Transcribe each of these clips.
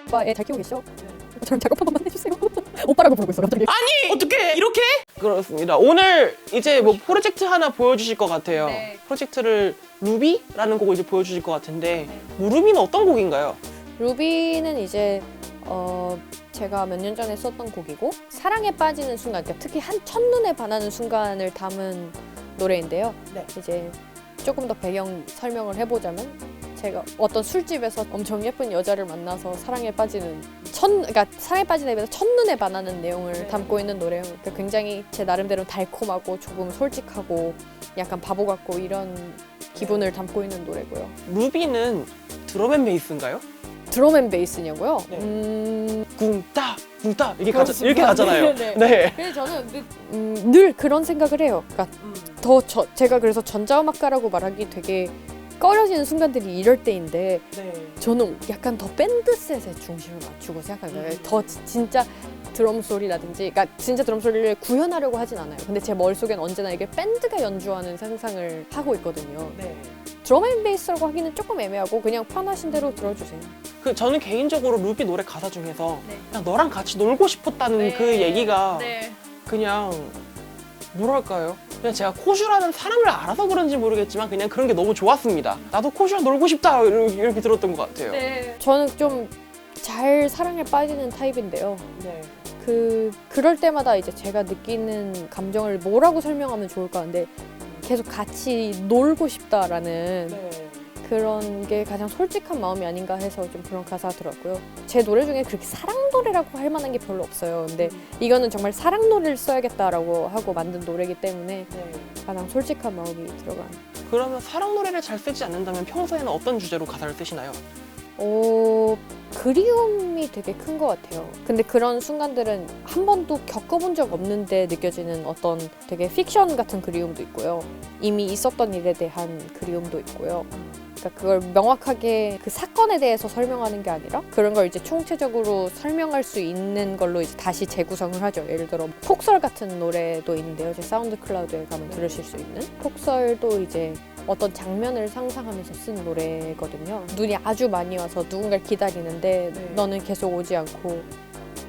오빠 애 잘 키우고 계시죠? 저랑 작업 한 번만 해주세요. 오빠라고 부르고 있어 갑자기. 아니 어떻게 이렇게? 그렇습니다. 오늘 이제 뭐 프로젝트 하나 보여주실 것 같아요. 네. 프로젝트를 루비라는 곡을 이제 보여주실 것 같은데 뭐 루비는 어떤 곡인가요? 루비는 이제 제가 몇 년 전에 썼던 곡이고 사랑에 빠지는 순간, 그러니까 특히 한 첫눈에 반하는 순간을 담은 노래인데요. 네. 이제 조금 더 배경 설명을 해보자면 제가 어떤 술집에서 엄청 예쁜 여자를 만나서 사랑에 빠지는 그러니까 사랑에 빠지는 앱에서 첫눈에 반하는 내용을 네. 담고 있는 노래예요. 그러니까 굉장히 제 나름대로 달콤하고 조금 솔직하고 약간 바보 같고 이런 기분을 담고 있는 노래고요. 루비는 드럼앤베이스인가요? 드럼앤베이스냐고요? 네. 쿵따 쿵따 이렇게 그렇습니다. 이렇게 가잖아요. 네. 네. 그래서 저는 늘 그런 생각을 해요. 그러니까 제가 그래서 전자음악가라고 말하기 되게 꺼려지는 순간들이 이럴 때인데 네. 저는 약간 더 밴드셋에 중심을 맞추고 생각해요. 더 진짜 드럼 소리라든지, 그러니까 진짜 드럼 소리를 구현하려고 하진 않아요. 근데 제 머릿속엔 언제나 이게 밴드가 연주하는 상상을 하고 있거든요. 네. 드럼앤베이스라고 하기는 조금 애매하고 그냥 편하신 대로 들어주세요. 저는 개인적으로 루비 노래 가사 중에서 네. 그냥 너랑 같이 놀고 싶었다는 그 얘기가 그냥 뭐랄까요? 그냥 제가 코슈라는 사람을 알아서 그런지 모르겠지만 그냥 그런 게 너무 좋았습니다. 나도 코슈랑 놀고 싶다 이렇게 들었던 것 같아요. 저는 좀 잘 사랑에 빠지는 타입인데요. 네. 그럴 때마다 이제 제가 느끼는 감정을 뭐라고 설명하면 좋을까 하는데 계속 같이 놀고 싶다라는 네. 그런 게 가장 솔직한 마음이 아닌가 해서 좀 그런 가사가 들었고요. 제 노래 중에 그렇게 사랑 노래라고 할 만한 게 별로 없어요. 근데 이거는 정말 사랑 노래를 써야겠다라고 하고 만든 노래이기 때문에 네. 가장 솔직한 마음이 들어간. 그러면 사랑 노래를 잘 쓰지 않는다면 평소에는 어떤 주제로 가사를 쓰시나요? 그리움이 되게 큰 것 같아요. 근데 그런 순간들은 한 번도 겪어본 적 없는데 느껴지는 어떤 되게 픽션 같은 그리움도 있고요. 이미 있었던 일에 대한 그리움도 있고요. 그러니까 그걸 명확하게 그 사건에 대해서 설명하는 게 아니라 그런 걸 이제 총체적으로 설명할 수 있는 걸로 이제 다시 재구성을 하죠. 예를 들어 폭설 같은 노래도 있는데요. 제 사운드 클라우드에 가면 들으실 수 있는 폭설도 이제 어떤 장면을 상상하면서 쓴 노래거든요. 눈이 아주 많이 와서 누군가를 기다리는데 너는 계속 오지 않고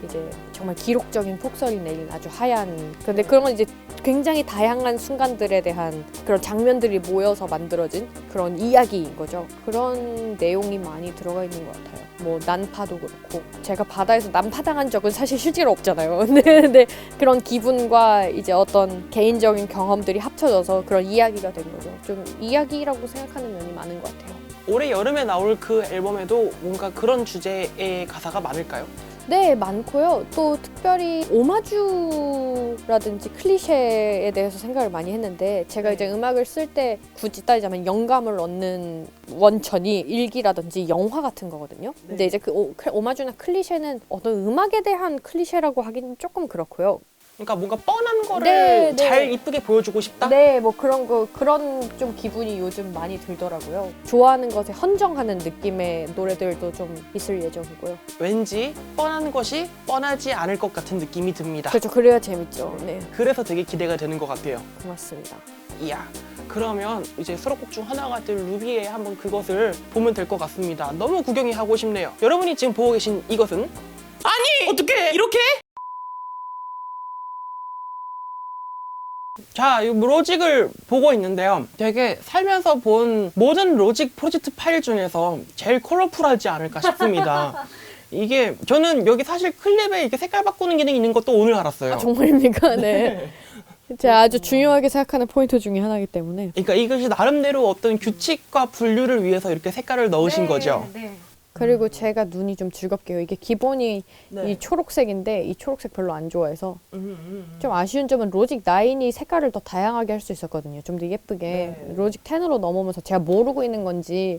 이제 정말 기록적인 폭설이 내린 아주 하얀, 근데 그런 건 이제 굉장히 다양한 순간들에 대한 그런 장면들이 모여서 만들어진 그런 이야기인 거죠. 그런 내용이 많이 들어가 있는 것 같아요. 뭐 난파도 그렇고 제가 바다에서 난파당한 적은 사실 실제로 없잖아요. 근데 그런 기분과 이제 어떤 개인적인 경험들이 합쳐져서 그런 이야기가 된 거죠. 좀 이야기라고 생각하는 면이 많은 것 같아요. 올해 여름에 나올 그 앨범에도 뭔가 그런 주제의 가사가 많을까요? 네, 많고요. 또 특별히 오마주라든지 클리셰에 대해서 생각을 많이 했는데 제가 이제 음악을 쓸 때 굳이 따지자면 영감을 얻는 원천이 일기라든지 영화 같은 거거든요. 근데 이제 그 오마주나 클리셰는 어떤 음악에 대한 클리셰라고 하기는 조금 그렇고요. 그러니까 뭔가 뻔한 거를 네, 잘 네. 이쁘게 보여주고 싶다? 네, 뭐 그런 좀 기분이 요즘 많이 들더라고요. 좋아하는 것에 헌정하는 느낌의 노래들도 좀 있을 예정이고요. 왠지 뻔한 것이 뻔하지 않을 것 같은 느낌이 듭니다. 그렇죠. 그래야 재밌죠. 네, 그래서 되게 기대가 되는 것 같아요. 고맙습니다. 이야, 그러면 이제 수록곡 중 하나가 될 루비의 한번 그것을 보면 될 것 같습니다. 너무 구경이 하고 싶네요. 여러분이 지금 보고 계신 이것은? 아니! 어떻게 이렇게? 자, 이 로직을 보고 있는데요. 되게 살면서 본 모든 로직 프로젝트 파일 중에서 제일 컬러풀하지 않을까 싶습니다. 이게 저는 여기 사실 클립에 이렇게 색깔 바꾸는 기능이 있는 것도 오늘 알았어요. 아, 정말입니까? 네. 제가 아주 중요하게 생각하는 포인트 중에 하나이기 때문에. 그러니까 이것이 나름대로 어떤 규칙과 분류를 위해서 이렇게 색깔을 넣으신 거죠. 그리고 제가 눈이 좀 즐겁게요. 이게 기본이 네. 이 초록색인데 이 초록색 별로 안 좋아해서 좀 아쉬운 점은 로직 9이 색깔을 더 다양하게 할 수 있었거든요. 좀 더 예쁘게. 네. 로직 10으로 넘어오면서 제가 모르고 있는 건지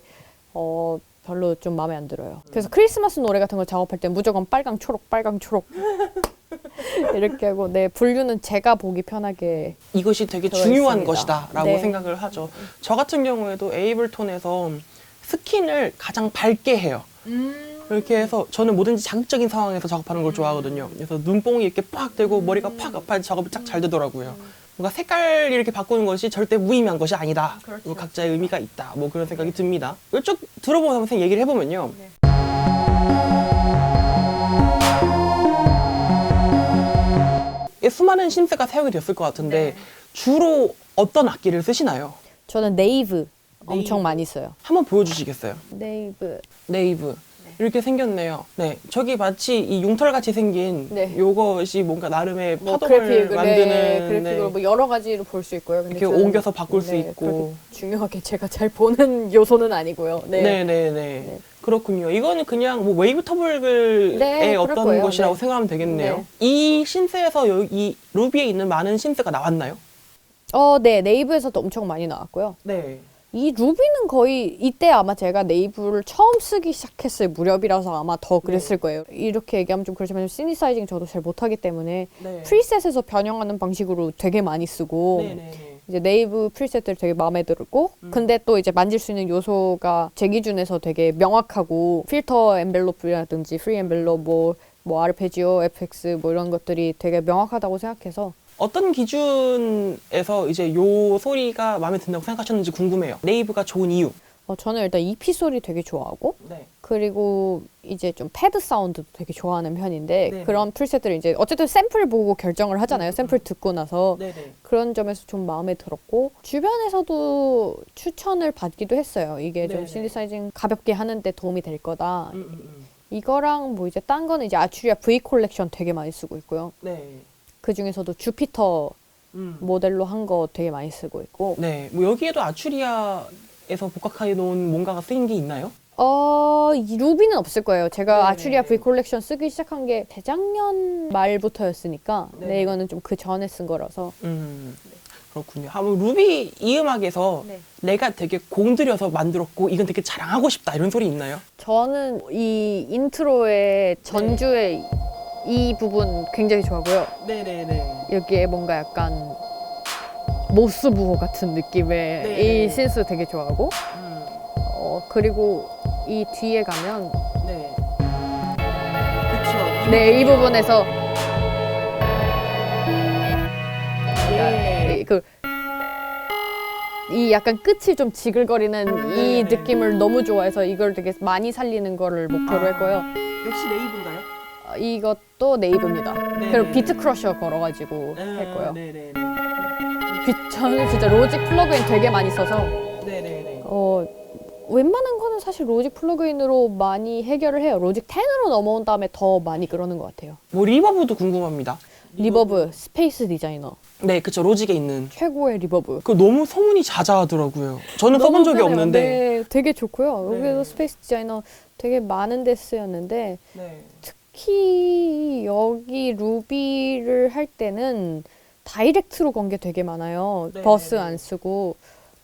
별로 좀 마음에 안 들어요. 그래서 크리스마스 노래 같은 걸 작업할 때 무조건 빨강 초록 빨강 초록 이렇게 하고 네, 분류는 제가 보기 편하게 이것이 되게 되어 중요한 있습니다. 것이다라고 네. 생각을 하죠. 저 같은 경우에도 에이블톤에서 스킨을 가장 밝게 해요. 이렇게 해서 저는 뭐든지 자극적인 상황에서 작업하는 걸 좋아하거든요. 그래서 눈뽕이 이렇게 팍 되고 머리가 팍 아파야 작업이 딱 잘 되더라고요. 뭔가 색깔 이렇게 바꾸는 것이 절대 무의미한 것이 아니다. 그렇죠. 각자의 의미가 있다. 뭐 그런 생각이 듭니다. 이쪽 들어보면서 얘기를 해보면요. 네. 수많은 신스가 사용이 됐을 것 같은데 주로 어떤 악기를 쓰시나요? 저는 네이브 엄청 많이 써요. 한번 보여주시겠어요? 네이브. 네이브. 이렇게 생겼네요. 네, 저기 마치 이 융털같이 생긴 네. 요것이 뭔가 나름의 뭐 파동을 만드는 그래픽을 네. 뭐 여러 가지로 볼 수 있고요. 근데 이렇게 저는, 옮겨서 바꿀 수 있고. 그렇게 중요하게 제가 잘 보는 요소는 아니고요. 네. 네. 그렇군요. 이거는 그냥 뭐 웨이브 터블의 네, 그럴 어떤 거예요. 것이라고 네. 생각하면 되겠네요. 네. 이 신스에서 이 루비에 있는 많은 신스가 나왔나요? 네. 네이브에서도 엄청 많이 나왔고요. 네. 이 루비는 거의 이때 아마 제가 네이브를 처음 쓰기 시작했을 무렵이라서 아마 더 그랬을 거예요. 이렇게 얘기하면 좀 그렇지만 시니사이징 저도 잘 못하기 때문에 네. 프리셋에서 변형하는 방식으로 되게 많이 쓰고 이제 네이브 프리셋들 되게 마음에 들었고 근데 또 이제 만질 수 있는 요소가 제 기준에서 되게 명확하고 필터 엔벨로프라든지 프리 엔벨롭 뭐 아르페지오, FX 뭐 이런 것들이 되게 명확하다고 생각해서 어떤 기준에서 이제 요 소리가 마음에 든다고 생각하셨는지 궁금해요. 네이브가 좋은 이유. 저는 일단 EP 소리 되게 좋아하고 네. 그리고 이제 좀 패드 사운드도 되게 좋아하는 편인데 네네. 그런 프리셋들을 이제 어쨌든 샘플 보고 결정을 하잖아요. 샘플 듣고 나서 네네. 그런 점에서 좀 마음에 들었고 주변에서도 추천을 받기도 했어요. 이게 좀 네네. 시니사이징 가볍게 하는데 도움이 될 거다. 이거랑 뭐 이제 딴 거는 이제 아추리아 V 콜렉션 되게 많이 쓰고 있고요. 네. 그 중에서도 주피터 모델로 한 거 되게 많이 쓰고 있고 네. 뭐 여기에도 아추리아에서 복각해 놓은 뭔가가 쓰인 게 있나요? 이 루비는 없을 거예요. 제가 네네. 아추리아 V 콜렉션 쓰기 시작한 게 재작년 말부터였으니까. 네네. 네, 이거는 좀 그 전에 쓴 거라서. 그렇군요. 한번 루비 이 음악에서 네. 내가 되게 공들여서 만들었고 이건 되게 자랑하고 싶다 이런 소리 있나요? 저는 이 인트로의 전주의 이 부분 굉장히 좋아하고요. 네네네. 여기에 뭔가 약간 모스부호 같은 느낌의 네. 이 신스 되게 좋아하고 그리고 이 뒤에 가면 네. 그쵸. 네, 이 부분에서 예. 이 약간 끝이 좀 지글거리는 이 네네. 느낌을 너무 좋아해서 이걸 되게 많이 살리는 거를 목표로 했고요. 역시 네이브인가요? 이것도 네이브입니다. 네네. 그리고 비트 크러셔 걸어가지고 했고요. 네네네. 저는 진짜 로직 플러그인 되게 많이 써서 네네네. 웬만한 거는 사실 로직 플러그인으로 많이 해결을 해요. 로직 10으로 넘어온 다음에 더 많이 그러는 것 같아요. 뭐 리버브도 궁금합니다. 리버브, 스페이스 디자이너. 네, 그쵸. 로직에 있는. 최고의 리버브. 그 너무 소문이 자자하더라고요. 저는 써본 적이 편해요. 없는데. 네, 되게 좋고요. 네. 여기도 스페이스 디자이너 되게 많은 데 쓰였는데 네. 특히 여기 루비를 할 때는 다이렉트로 건 게 되게 많아요. 네, 버스 네, 네. 안 쓰고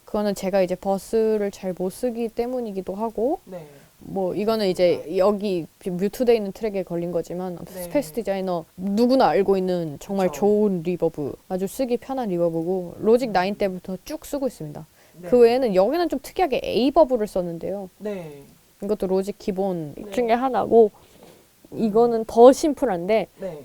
그거는 제가 이제 버스를 잘 못 쓰기 때문이기도 하고 네. 뭐 이거는 이제 여기 뮤트돼 있는 트랙에 걸린 거지만 네. 스페이스 디자이너 누구나 알고 있는 정말 그쵸. 좋은 리버브 아주 쓰기 편한 리버브고 로직 9 때부터 쭉 쓰고 있습니다. 네. 그 외에는 여기는 좀 특이하게 에이버브를 썼는데요. 네. 이것도 로직 기본 네. 중에 하나고 이거는 더 심플한데 네.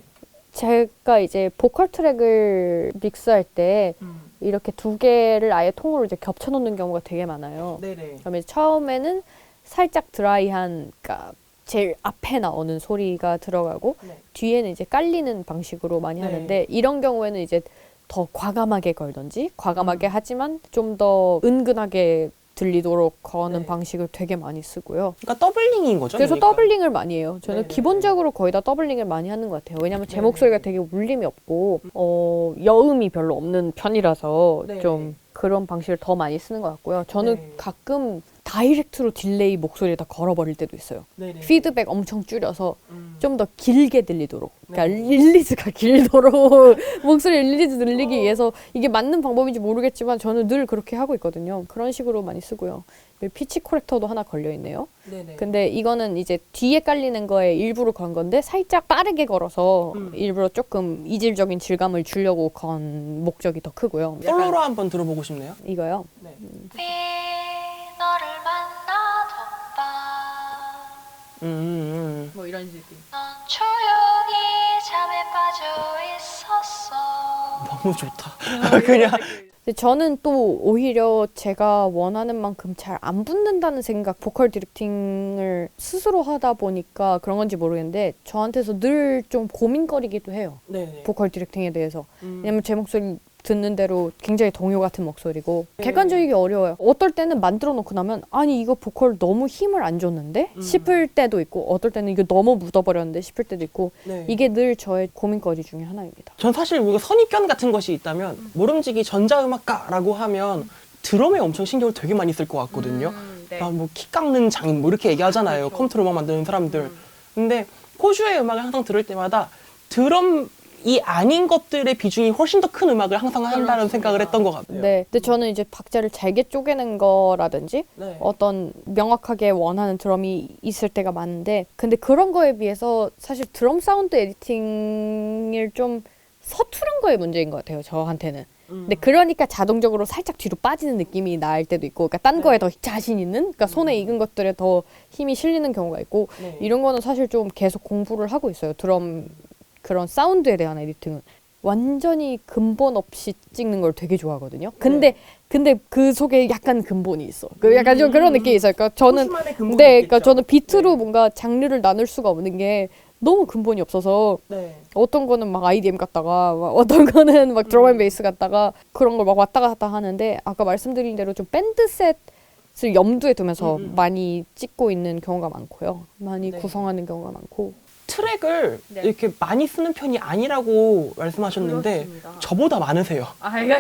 제가 이제 보컬 트랙을 믹스할 때 이렇게 두 개를 아예 통으로 이제 겹쳐 놓는 경우가 되게 많아요. 네네. 그러면 처음에는 살짝 드라이한, 그러니까 제일 앞에 나오는 소리가 들어가고 네. 뒤에는 이제 깔리는 방식으로 많이 네. 하는데 이런 경우에는 이제 더 과감하게 걸던지 과감하게 하지만 좀 더 은근하게 들리도록 거는 네. 방식을 되게 많이 쓰고요. 그러니까 더블링인 거죠? 그래서 그러니까. 더블링을 많이 해요. 저는 네네네. 기본적으로 거의 다 더블링을 많이 하는 것 같아요. 왜냐하면 제 네네. 목소리가 되게 울림이 없고 여음이 별로 없는 편이라서 네네. 좀 그런 방식을 더 많이 쓰는 것 같고요. 저는 네. 가끔 다이렉트로 딜레이 목소리에다 걸어버릴 때도 있어요. 네네. 피드백 엄청 줄여서 좀 더 길게 들리도록, 그러니까 네. 릴리즈가 길도록 목소리 릴리즈 늘리기 위해서 이게 맞는 방법인지 모르겠지만 저는 늘 그렇게 하고 있거든요. 그런 식으로 많이 쓰고요. 여기 피치 코렉터도 하나 걸려 있네요. 네네. 근데 이거는 이제 뒤에 깔리는 거에 일부러 건 건데 살짝 빠르게 걸어서 일부러 조금 이질적인 질감을 주려고 건 목적이 더 크고요. 약간 솔로로 한번 들어보고 싶네요. 이거요. 네. 너를 만나던 밤 뭐 이런 느낌. 넌 조용히 잠에 빠져 있었어. 너무 좋다. 그냥 근데 저는 또 오히려 제가 원하는 만큼 잘 안 붙는다는 생각, 보컬 디렉팅을 스스로 하다 보니까 그런 건지 모르겠는데 저한테서 늘 좀 고민거리기도 해요. 네. 보컬 디렉팅에 대해서. 왜냐면 제 목소리 듣는 대로 굉장히 동요 같은 목소리고 네. 객관적이기 어려워요. 어떨 때는 만들어 놓고 나면 아니 이거 보컬 너무 힘을 안 줬는데 싶을 때도 있고 어떨 때는 이거 너무 묻어버렸는데 싶을 때도 있고 네. 이게 늘 저의 고민거리 중에 하나입니다. 전 사실 뭔가 선입견 같은 것이 있다면 모름지기 전자음악가라고 하면 드럼에 엄청 신경을 되게 많이 쓸 것 같거든요. 네. 나 뭐 키 깎는 장인 뭐 이렇게 얘기하잖아요. 그렇죠. 컴퓨터로 음악 만드는 사람들. 근데 호주의 음악을 항상 들을 때마다 드럼이 아닌 것들의 비중이 훨씬 더 큰 음악을 항상 한다는 생각을 했던 것 같아요. 네. 근데 저는 이제 박자를 잘게 쪼개는 거라든지 네. 어떤 명확하게 원하는 드럼이 있을 때가 많은데 근데 그런 거에 비해서 사실 드럼 사운드 에디팅을 좀 서투른 거에 문제인 것 같아요. 저한테는. 근데 그러니까 자동적으로 살짝 뒤로 빠지는 느낌이 날 때도 있고 그러니까 딴 거에 더 자신 있는 그러니까 손에 익은 것들에 더 힘이 실리는 경우가 있고 네. 이런 거는 사실 좀 계속 공부를 하고 있어요. 드럼 그런 사운드에 대한 에디팅은 완전히 근본 없이 찍는 걸 되게 좋아하거든요. 근데 그 속에 약간 근본이 있어. 그 약간 좀 그런 느낌이 있어요. 그러니까 저는 호주만의 근본이 네, 그러니까 있겠죠. 저는 비트로 네. 뭔가 장르를 나눌 수가 없는 게 너무 근본이 없어서 네. 어떤 거는 막 IDM 같다가 막 어떤 거는 막 드럼 앤 베이스 같다가 그런 걸 막 왔다 갔다 하는데 아까 말씀드린 대로 좀 밴드 셋을 염두에 두면서 많이 찍고 있는 경우가 많고요. 많이 네. 구성하는 경우가 많고. 트랙을 네. 이렇게 많이 쓰는 편이 아니라고 말씀하셨는데 그렇습니다. 저보다 많으세요. 아, 이거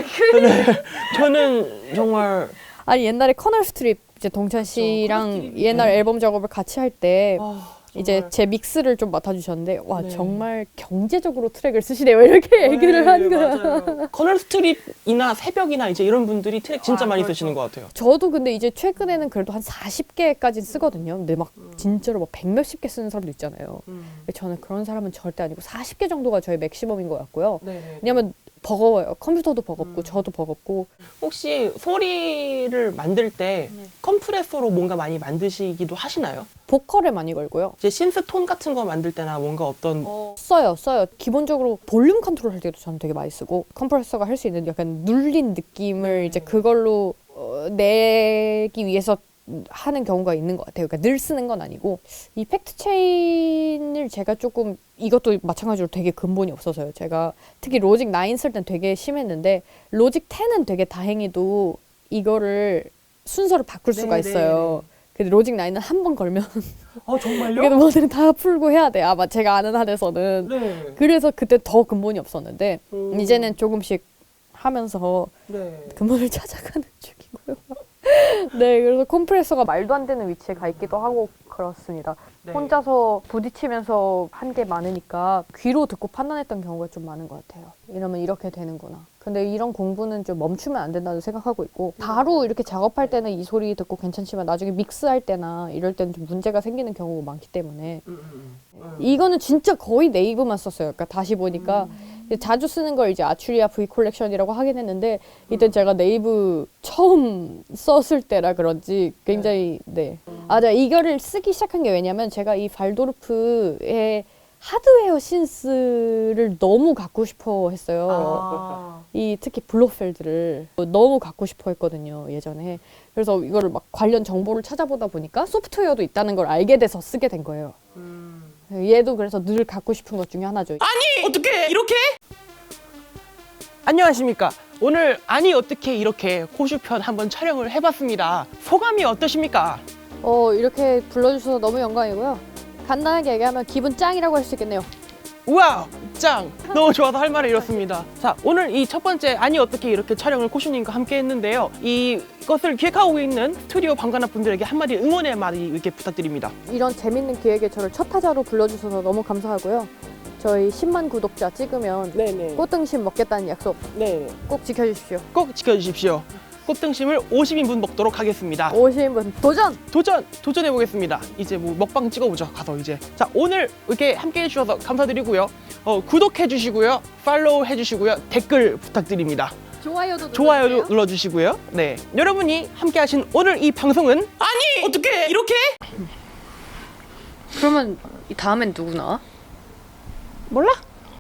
저는 정말 아니 옛날에 커널 스트립 이제 동찬 씨랑 스트립. 옛날 네. 앨범 작업을 같이 할 때 이제 정말 제 믹스를 좀 맡아주셨는데 와 네. 정말 경제적으로 트랙을 쓰시네요 이렇게 얘기를 네, 한 거야. 맞아요. 커널 스트립이나 새벽이나 이제 이런 분들이 트랙 진짜 많이 쓰시는 것 같아요. 저도 근데 이제 최근에는 그래도 한 40개까지 쓰거든요. 근데 막 진짜로 막 100몇십 개 쓰는 사람도 있잖아요. 근데 저는 그런 사람은 절대 아니고 40개 정도가 저의 맥시멈인 것 같고요. 네. 왜냐면 버거워요. 컴퓨터도 버겁고 저도 버겁고. 혹시 소리를 만들 때 컴프레서로 뭔가 많이 만드시기도 하시나요? 보컬에 많이 걸고요. 이제 신스 톤 같은 거 만들 때나 뭔가 어떤 써요. 기본적으로 볼륨 컨트롤 할 때도 저는 되게 많이 쓰고 컴프레서가 할 수 있는 약간 눌린 느낌을 이제 그걸로 내기 위해서 하는 경우가 있는 것 같아요. 그러니까 늘 쓰는 건 아니고 이펙트 체인을 제가 조금 이것도 마찬가지로 되게 근본이 없어서요. 제가 특히 로직 9 쓸 땐 되게 심했는데 로직 10은 되게 다행히도 이거를 순서를 바꿀 수가 있어요. 근데 로직 9은 한 번 걸면 정말요? 이게 뭐든 다 풀고 해야 돼. 아마 제가 아는 한에서는. 네. 그래서 그때 더 근본이 없었는데 이제는 조금씩 하면서 네. 근본을 찾아가는 중이고요. 네, 그래서 컴프레서가 말도 안 되는 위치에 가 있기도 하고 그렇습니다. 네. 혼자서 부딪히면서 한 게 많으니까 귀로 듣고 판단했던 경우가 좀 많은 것 같아요. 이러면 이렇게 되는구나. 근데 이런 공부는 좀 멈추면 안 된다고 생각하고 있고 바로 이렇게 작업할 때는 이 소리 듣고 괜찮지만 나중에 믹스할 때나 이럴 때는 좀 문제가 생기는 경우가 많기 때문에 이거는 진짜 거의 네이버만 썼어요. 그러니까 다시 보니까 자주 쓰는 걸 이제 아츄리아 V 콜렉션이라고 하긴 했는데 이때 제가 네이브 처음 썼을 때라 그런지 굉장히 자 이거를 쓰기 시작한 게 왜냐면 제가 이 발도르프의 하드웨어 신스를 너무 갖고 싶어 했어요. 이 특히 블로펠드를 너무 갖고 싶어 했거든요, 예전에. 그래서 이거를 막 관련 정보를 찾아보다 보니까 소프트웨어도 있다는 걸 알게 돼서 쓰게 된 거예요. 얘도 그래서 늘 갖고 싶은 것 중에 하나죠. 아니 어떻게 이렇게? 안녕하십니까. 오늘 아니 어떻게 이렇게 호주편 한번 촬영을 해봤습니다. 소감이 어떠십니까? 이렇게 불러주셔서 너무 영광이고요. 간단하게 얘기하면 기분 짱이라고 할 수 있겠네요. 우와 짱! 너무 좋아서 할 말을 잃었습니다. 자 오늘 이 첫 번째 아니 어떻게 이렇게 촬영을 코슈님과 함께 했는데요. 이것을 기획하고 있는 스튜디오 방관아 분들에게 한마디 응원의 말이 이렇게 부탁드립니다. 이런 재밌는 기획에 저를 첫 타자로 불러주셔서 너무 감사하고요. 저희 10만 구독자 찍으면 네네. 꽃등심 먹겠다는 약속 네네. 꼭 지켜주십시오. 꼭 지켜주십시오. 꽃등심을 50인분 먹도록 하겠습니다. 오신 분 도전! 도전해 보겠습니다. 이제 뭐 먹방 찍어보죠. 가서 이제. 자 오늘 이렇게 함께 해주셔서 감사드리고요. 구독해 주시고요, 팔로우 해주시고요, 댓글 부탁드립니다. 좋아요도 눌러주시고요. 네, 여러분이 함께하신 오늘 이 방송은 아니 어떻게 이렇게? 그러면 이 다음엔 누구 나와? 몰라?